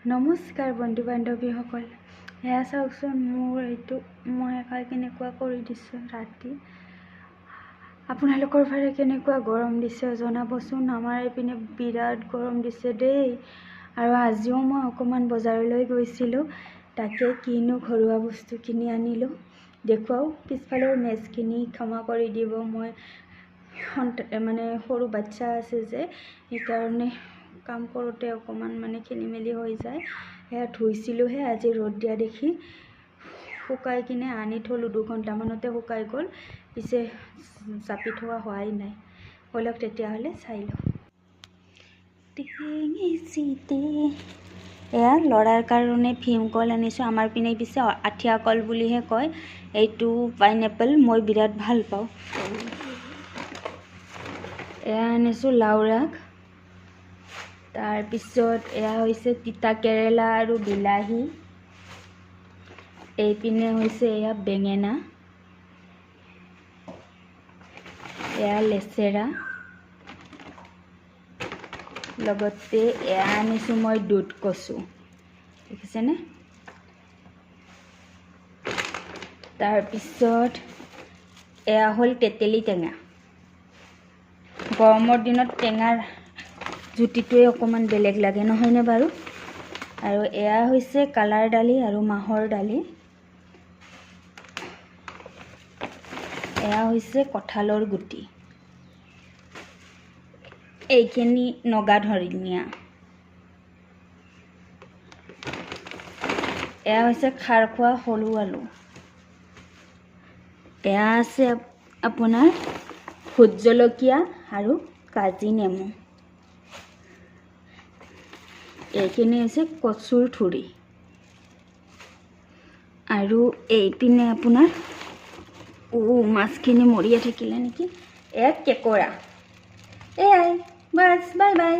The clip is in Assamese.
নমস্কাৰ বন্ধু বান্ধৱীসকল, এয়া চাওকচোন মোৰ এইটো মই একাই কেনেকুৱা কৰি দিছোঁ ৰাতি। আপোনালোকৰ ফালে কেনেকুৱা গৰম দিছে জনাবচোন। আমাৰ এইপিনে বিৰাট গৰম দিছে দেই। আৰু আজিও মই অকণমান বজাৰলৈ গৈছিলোঁ, তাকে কিনো ঘৰুৱা বস্তু কিনি আনিলোঁ দেখুৱাও। পিছফালৰ মেজখিনি ক্ষমা কৰি দিব, মই সৰু বাচ্ছা আছে যে সেইকাৰণে কাম কৰোঁতে অকণমান খেলি মেলি হৈ যায়। সেয়া ধুইছিলোঁহে আজি ৰ'দ দিয়া দেখি, শুকাই কিনে আনি থ'লোঁ। 2 ঘণ্টামানতে শুকাই গ'ল, পিছে জাপি থোৱা হোৱাই নাই। ব'লক তেতিয়াহ'লে চাই লওঁ। এয়া ল'ৰাৰ কাৰণে ভীমকল আনিছোঁ। আমাৰ পিনে পিছে আঠিয়া কল বুলিহে কয়, এইটো পাইনএপল, মই বিৰাট ভাল পাওঁ। এয়া আনিছোঁ লাওৰাগ, তাৰপিছত এয়া হৈছে তিতা কেৰেলা আৰু বিলাহী, এইপিনে হৈছে এয়া বেঙেনা, এয়া লেচেৰা, লগতে এয়া আনিছোঁ মই দুধ কচু, দেখিছেনে। তাৰপিছত এয়া হ'ল তেতেলী টেঙা। গৰমৰ দিনত টেঙাৰ জুতিটোৱে অকণমান বেলেগ লাগে, নহয়নে বাৰু। আৰু এয়া হৈছে কালাৰ দালি আৰু মাহৰ দালি, এয়া হৈছে কঁঠালৰ গুটি, এইখিনি নগা ধনিয়া, এয়া হৈছে খাৰ খোৱা সৰু আলু, এয়া আছে আপোনাৰ ভোট জলকীয়া আৰু কাজি নেমু, এইখিনি হৈছে কচুৰ ঠুৰি, আৰু এইপিনে আপোনাৰ মাছখিনি মৰিয়ে থাকিলে নেকি, এয়া কেঁকোৰা। এয়াই বাছ, বাই বাই।